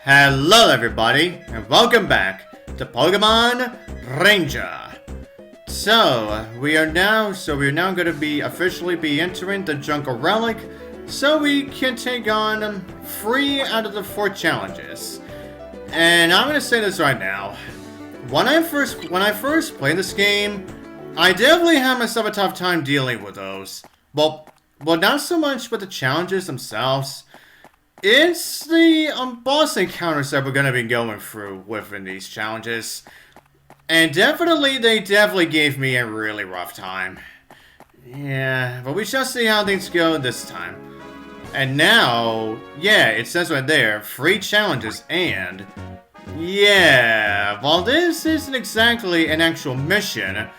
Hello everybody, and welcome back to Pokemon Ranger. So, we are now going to be officially entering the Jungle Relic, so we can take on 3 out of the 4 challenges. And I'm going to say this right now. When I first played this game, I definitely had myself a tough time dealing with those. Well, not so much with the challenges themselves. It's the boss encounters that we're going to be going through within these challenges. And they definitely gave me a really rough time. Yeah, but we shall see how things go this time. And now, yeah, it says right there, 3 challenges and... yeah, while this isn't exactly an actual mission,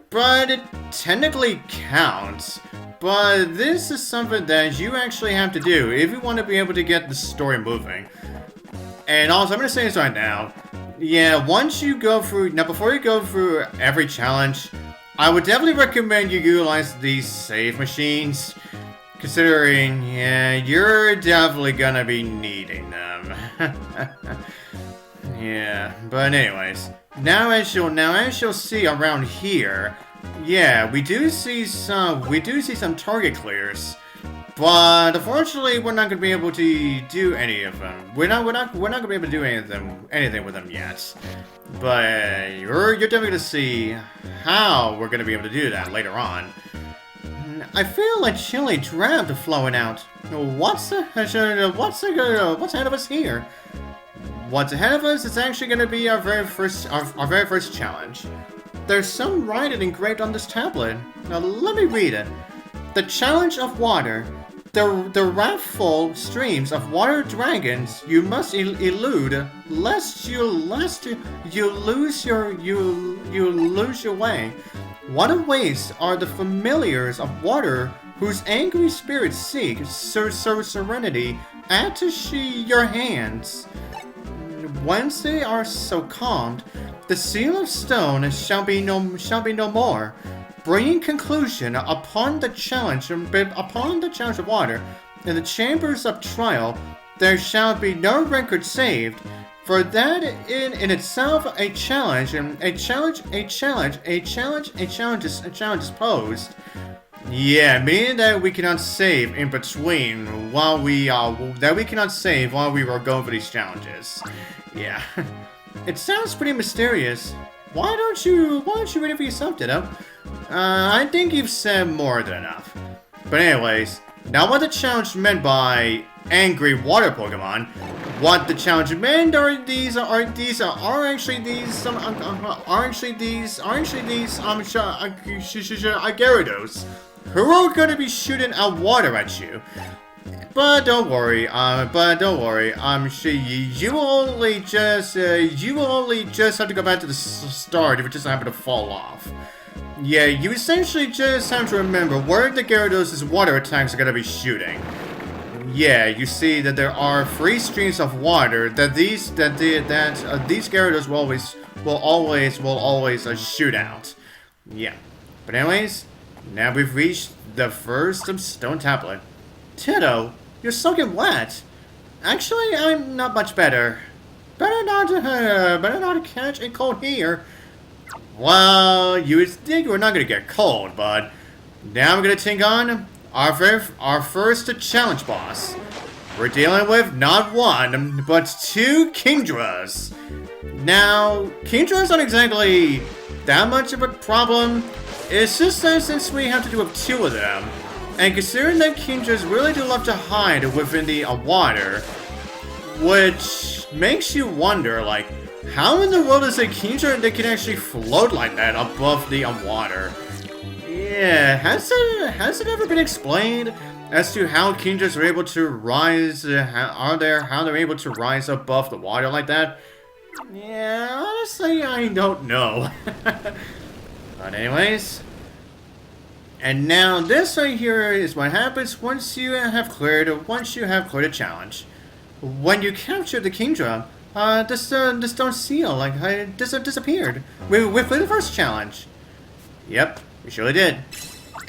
but it technically counts. But this is something that you actually have to do if you want to be able to get the story moving. And also, I'm going to say this right now. Yeah, once you go through... now, before you go through every challenge, I would definitely recommend you utilize these save machines. Considering, yeah, you're definitely going to be needing them. Yeah, but anyways. Now as you'll see around here... yeah, we do see some target clears, but unfortunately we're not gonna be able to do any of them. We're not gonna be able to do anything with them yet. But you're definitely gonna see how we're gonna be able to do that later on. I feel like chilly draft flowing out. What's ahead of us here? What's ahead of us is actually gonna be our very first challenge. There's some writing engraved on this tablet. Now let me read it. The challenge of water. The wrathful streams of water dragons you must elude, lest you lose your way. What awaits are the familiars of water whose angry spirits seek serenity at your hands. Once they are so calmed, the seal of stone shall be no more, bringing conclusion upon the challenge of water. In the chambers of trial, there shall be no record saved, for that in itself a challenge is posed. Yeah, meaning that we cannot save in between while we were going for these challenges. Yeah. It sounds pretty mysterious. Why don't you read it for yourself, Ditto? I think you've said more than enough. But anyways, now what the challenge meant by angry water Pokemon, what the challenge meant are Gyarados, who are going to be shooting out water at you. But don't worry, you will only just have to go back to the start if it just happen to fall off. Yeah, you essentially just have to remember where the Gyarados' water attacks are gonna be shooting. Yeah, you see that there are 3 streams of water that these Gyarados will always shoot out. Yeah, but anyways, now we've reached the first stone tablet. Tito, you're soaking wet. Actually, I'm not much better. Better not to catch a cold here. Well, you would think we're not gonna get cold, but now we're gonna take on our first challenge boss. We're dealing with not 1, but 2 Kingdras. Now, Kingdras aren't exactly that much of a problem. It's just that since we have to do with 2 of them, and considering that Kingdras really do love to hide within the water, which makes you wonder, like, how in the world is a Kingdra that can actually float like that above the water? Yeah, has it ever been explained as to how Kingdras are able to rise? How they're able to rise above the water like that? Yeah, honestly, I don't know. But anyways. And now this right here is what happens once you have cleared a challenge. When you capture the Kingdra, the stone seal disappeared with the first challenge. Yep, we surely did.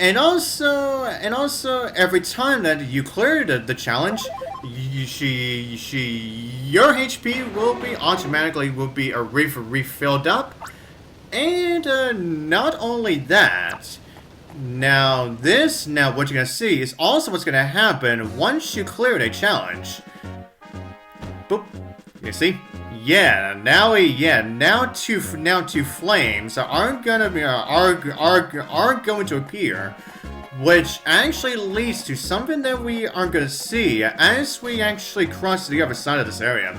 And also every time that you cleared the challenge, your HP will be automatically refilled up, and not only that. Now what you're gonna see is also what's gonna happen once you clear a challenge. Boop. You see? Yeah. Now two flames are going to appear, which actually leads to something that we are gonna see as we actually cross to the other side of this area.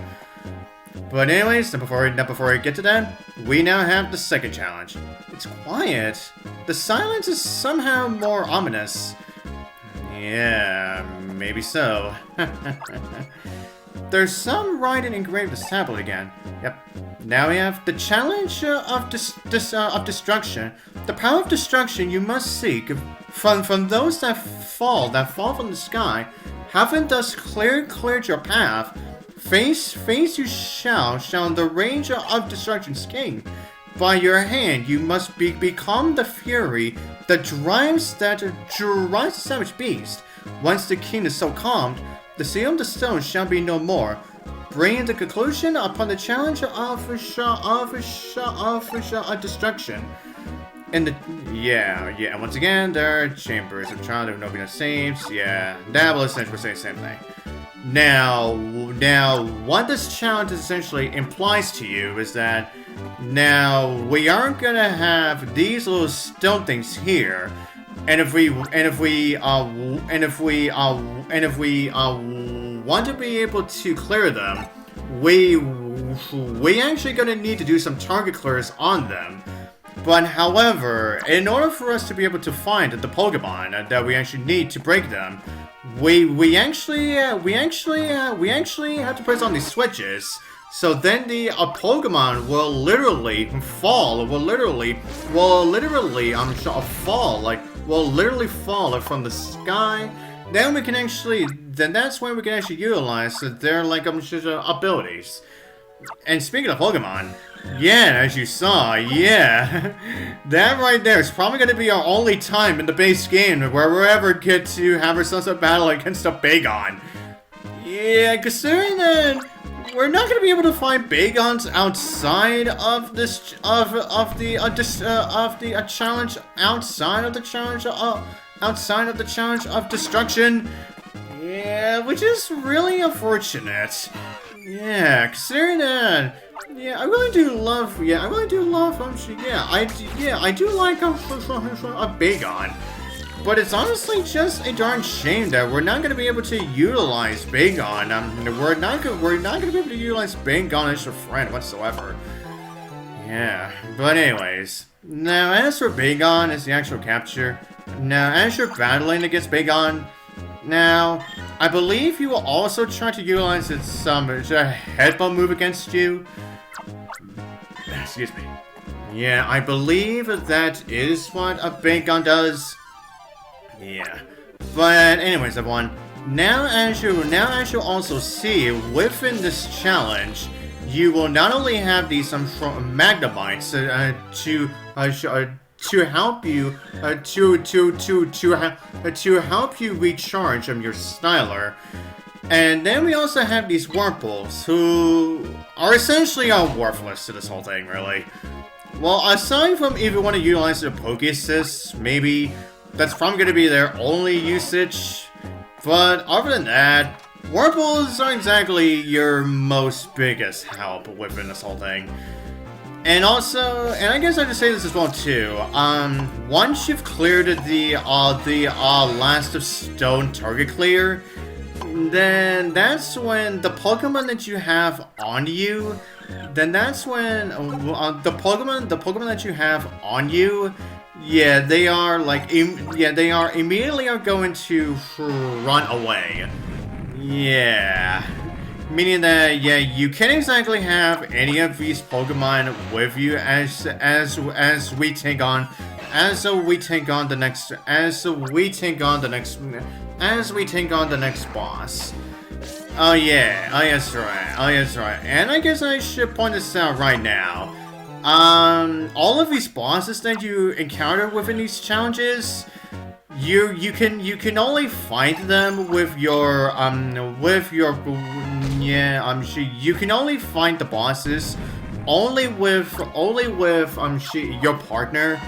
But anyways, before I get to that, we now have the second challenge. It's quiet. The silence is somehow more ominous. Yeah, maybe so. There's some writing engraved this tablet again. Yep. Now we have the challenge of destruction. The power of destruction you must seek from those that fall from the sky. Having thus cleared your path, face you shall the range of destruction's king. By your hand, you must become the fury that drives the savage beast. Once the king is so calmed, the seal of the stone shall be no more, bringing the conclusion upon the challenge of destruction. And once again, there are chambers of trial that nobody saves. Yeah, that will essentially say the same thing. Now, what this challenge essentially implies to you is that now we aren't gonna have these little stone things here, and if we want to be able to clear them, we actually gonna need to do some target clears on them. But however, in order for us to be able to find the Pokemon that we actually need to break them, we actually have to press on these switches. So then the Pokemon will literally fall from the sky. Then that's when we can actually utilize their abilities. And speaking of Pokemon, yeah, as you saw, yeah, that right there is probably going to be our only time in the base game where we ever get to have ourselves a battle against a Bagon. Yeah, considering that we're not going to be able to find Bagons outside of this challenge, outside of the challenge of destruction. Yeah, which is really unfortunate. Yeah, considering that. Yeah, I really do love. I do like a Bagon. But it's honestly just a darn shame that we're not going to be able to utilize Bagon. We're not going to be able to utilize Bagon as a friend whatsoever. Yeah, but anyways. Now, as for Bagon as the actual capture, now as you're battling against Bagon, now, I believe you will also try to utilize its headbutt move against you. Excuse me. Yeah, I believe that is what a Bagon does. Yeah. But anyways, everyone, now as you also see within this challenge, you will not only have these Magnemite to help you recharge your Styler. And then we also have these Wurmples, who are essentially worthless to this whole thing, really. Well, aside from if you want to utilize the Poke-Assist, maybe that's probably going to be their only usage. But other than that, Wurmples aren't exactly your most biggest help within this whole thing. And also, and I guess I have to say this as well too, once you've cleared the last of stone target clear, then that's when the Pokemon that you have on you, the Pokemon that you have on you, yeah, they are immediately going to run away. Yeah. Meaning that, yeah, you can't exactly have any of these Pokemon with you as we take on the next boss. Oh yeah, oh yes right. And I guess I should point this out right now. All of these bosses that you encounter within these challenges, you can only fight them with your you can only fight the bosses only with your partner.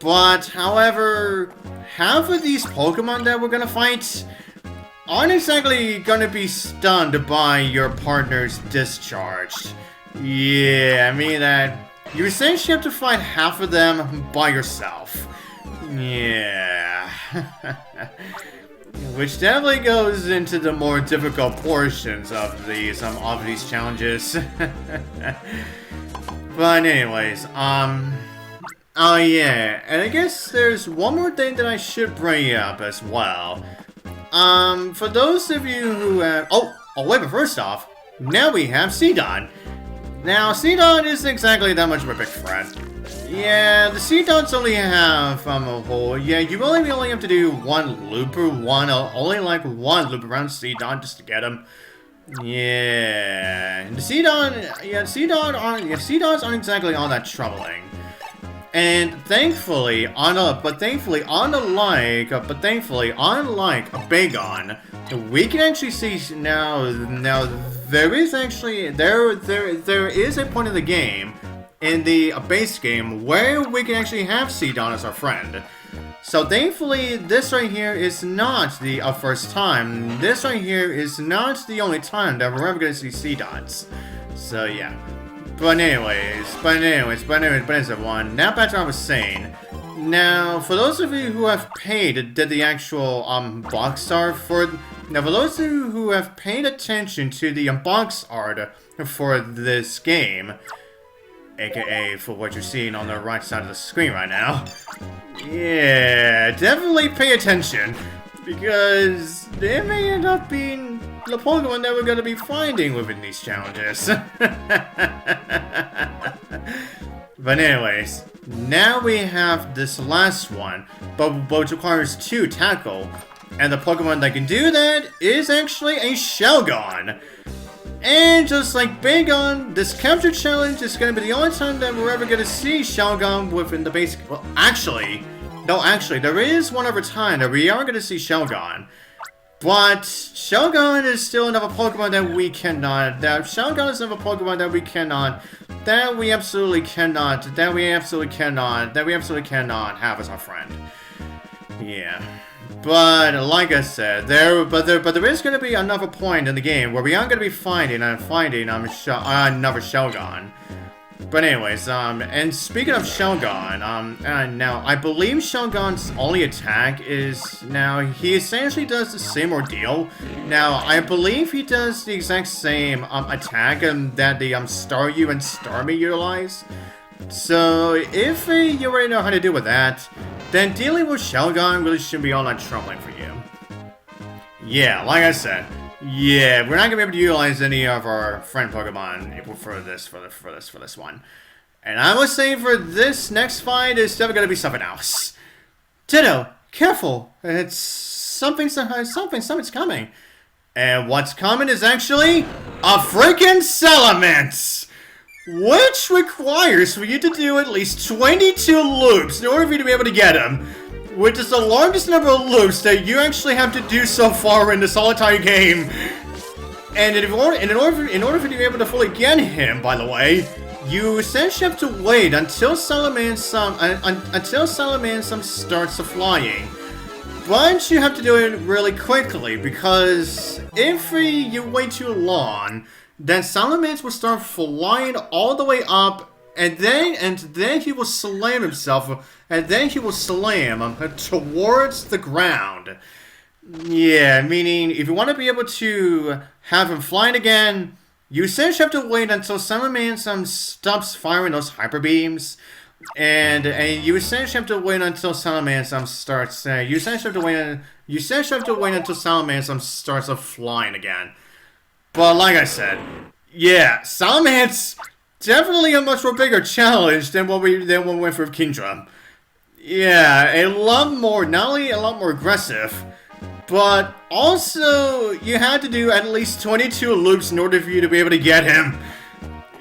But however, half of these Pokemon that we're gonna fight aren't exactly gonna be stunned by your partner's discharge. Yeah, I mean that you essentially have to fight half of them by yourself. Yeah. Which definitely goes into the more difficult portions of these challenges. But anyways, oh yeah, and I guess there's one more thing that I should bring up as well. For those of you who have... Oh wait, but first off, now we have Seedot. Now, Seedot isn't exactly that much of a big threat. Yeah, the Seedots only have, you only have to do one loop only like one loop around Seedot just to get him. Yeah, the Seedots aren't exactly all that troubling. And thankfully, unlike a Bagon, we can actually see now there is a point in the game, in the base game, where we can actually have Seedot as our friend. So thankfully, this right here is not the first time. This right here is not the only time that we're ever gonna see Seedots. So yeah. But anyways, everyone, now back to what I was saying. Now, for those of you who have paid, did the actual, box art for... Now, for those of you who have paid attention to the box art for this game, aka for what you're seeing on the right side of the screen right now, yeah, definitely pay attention, because they may end up being the Pokemon that we're going to be finding within these challenges. But anyways, now we have this last one, but which requires 2 tackle, and the Pokemon that can do that is actually a Shelgon. And just like Bagon, this capture challenge is going to be the only time that we're ever going to see Shelgon within the basic... Well, actually, there is one other time that we are going to see Shelgon. But Shelgon is still another Pokemon that we cannot... Shelgon is another Pokemon that we cannot... That we absolutely cannot have as our friend. Yeah. But like I said, there is going to be another point in the game where we are going to be finding another Shelgon. But anyways, and speaking of Shelgon, now I believe Shelgon's only attack is he essentially does the same ordeal. Now I believe he does the exact same attack that the Staryu and Starmie utilize. So if you already know how to deal with that, then dealing with Shelgon really shouldn't be all that troubling for you. Yeah, like I said, yeah, we're not gonna be able to utilize any of our friend Pokemon for this one. And I was saying for this next fight, it's definitely gonna be something else. Ditto, careful! It's something's coming. And what's coming is actually a freaking Salamence! Which requires for you to do at least 22 loops in order for you to be able to get him. Which is the largest number of loops that you actually have to do so far in this whole entire game. And in order for you to be able to fully get him, by the way, you essentially have to wait until Salamence starts flying. But you have to do it really quickly, because if you wait too long, then Salamence will start flying all the way up, and then he will slam himself, and then he will slam towards the ground. Yeah, meaning if you want to be able to have him flying again, you essentially have to wait until Salamence stops firing those hyper beams, and you essentially have to wait until Salamence starts. You essentially have to wait until Salamence starts flying again. But like I said, yeah, Salamence definitely a much more bigger challenge than what we went for Kingdra. Yeah, not only a lot more aggressive, but also you had to do at least 22 loops in order for you to be able to get him.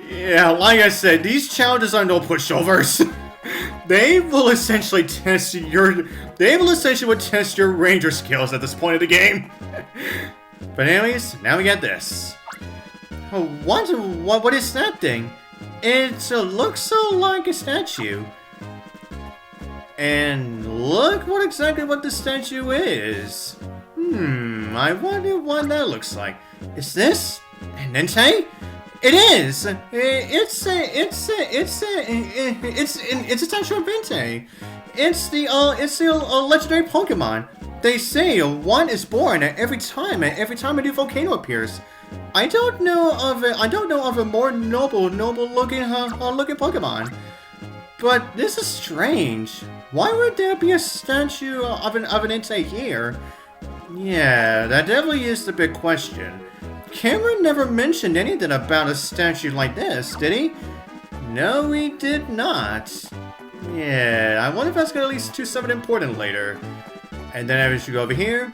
Yeah, like I said, these challenges are no pushovers. They will essentially test your ranger skills at this point of the game. But anyways, now we got this. Oh, what is that thing? It looks so like a statue. And look exactly what the statue is. I wonder what that looks like. Is this an Entei? It is. It's a statue of Entei. It's the legendary Pokemon. They say one is born every time a new volcano appears. I don't know of a more noble looking Pokemon. But this is strange. Why would there be a statue of an Entei here? Yeah, that definitely is the big question. Cameron never mentioned anything about a statue like this, did he? No, he did not. Yeah, I wonder if that's gonna at least do something important later. And then as you go over here,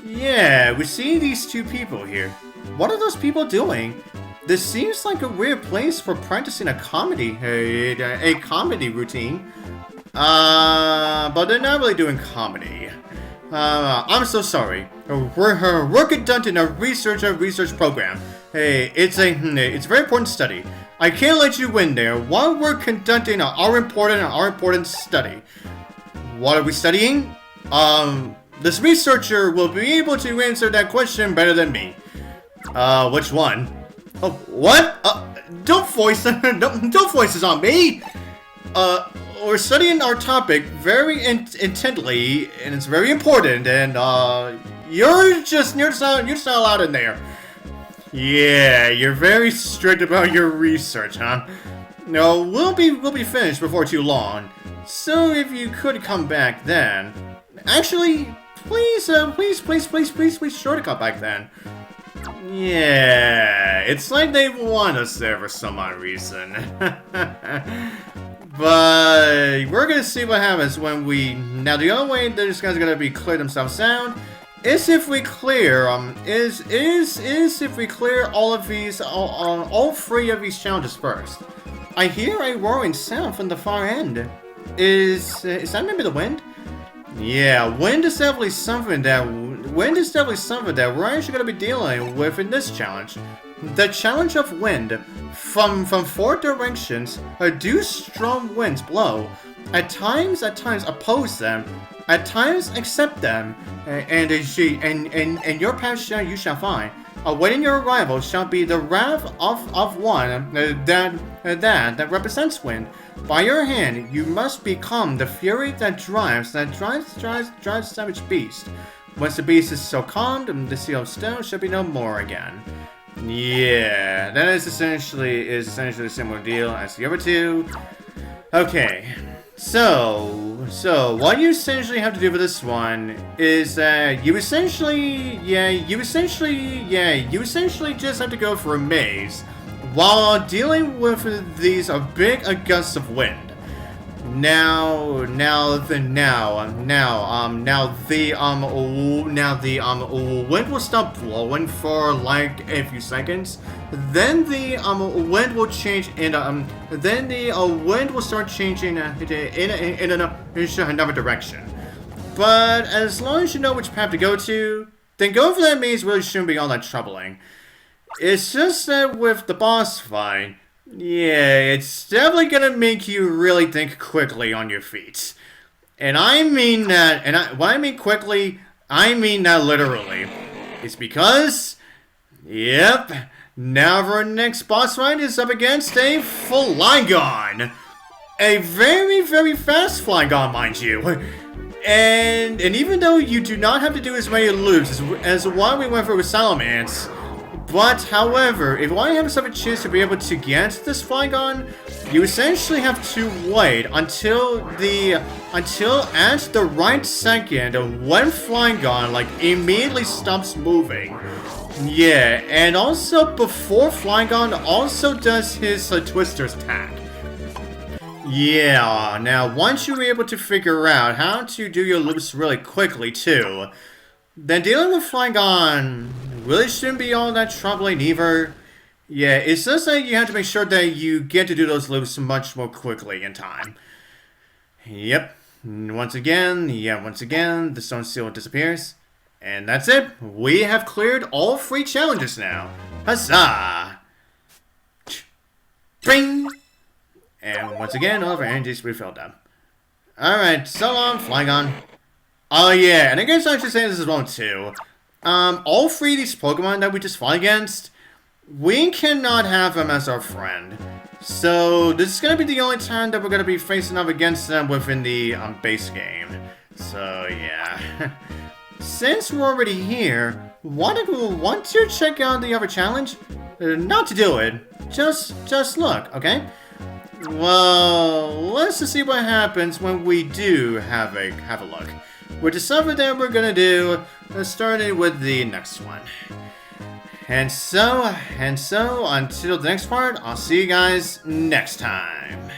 yeah, we see these two people here. What are those people doing? This seems like a weird place for practicing a comedy routine. But they're not really doing comedy. I'm so sorry. We're conducting a research program. Hey, it's a very important study. I can't let you win there while we're conducting our important study. What are we studying? This researcher will be able to answer that question better than me. Which one? Oh, what? Don't voice this on me. We're studying our topic very intently, and it's very important. And you're just not allowed in there. Yeah, you're very strict about your research, huh? No, we'll be finished before too long. So if you could come back then. Actually, please sure to come back then. Yeah, it's like they want us there for some odd reason. But we're gonna see what happens when we. Now the only way these guys are gonna be clear themselves out is if we clear if we clear all three of these challenges first. I hear a roaring sound from the far end. Is that maybe the wind? Yeah, wind is definitely something that we're actually gonna be dealing with in this challenge. The challenge of wind. From 4 directions, do strong winds blow. At times oppose them. At times accept them. And your path you shall find. Awaiting your arrival shall be the wrath of one that represents wind. By your hand, you must become the fury that drives savage beast. Once the beast is so calmed, the seal of stone shall be no more again. Yeah, that is essentially a similar deal as the other two. Okay, so what you essentially have to do for this one is that you essentially just have to go for a maze while dealing with these big gusts of wind. Now the wind will stop blowing for like a few seconds. Then the wind will change wind will start changing in another direction. But as long as you know which path to go to, then going for that maze really shouldn't be all that troubling. It's just that with the boss fight, yeah, it's definitely gonna make you really think quickly on your feet. And I mean that, when I mean quickly, I mean that literally. It's because, yep, now our next boss fight is up against a Flygon. A very, very fast Flygon, mind you. And even though you do not have to do as many loops as what we went for with Salamence, but, however, if you want to have yourself a chance to be able to get this Flygon, you essentially have to wait until at the right second when Flygon, immediately stops moving. Yeah, and also before Flygon also does his Twister's attack. Yeah, now once you're able to figure out how to do your loops really quickly, too, then dealing with Flygon really shouldn't be all that troubling either. Yeah, it's just that you have to make sure that you get to do those loops much more quickly in time. Yep. Once again, the stone seal disappears. And that's it. We have cleared all 3 challenges now. Huzzah! Bing! And once again, all of our energies refilled up. Alright, so long, Flygon. Oh yeah, and I guess I should say this as well too. All 3 of these Pokemon that we just fought against, we cannot have them as our friend. So this is gonna be the only time that we're gonna be facing up against them within the base game. So yeah. Since we're already here, want to check out the other challenge? Not to do it, just look, okay? Well, let's just see what happens when we do have a look. Which is something that we're gonna do, starting with the next one. And so, until the next part, I'll see you guys next time.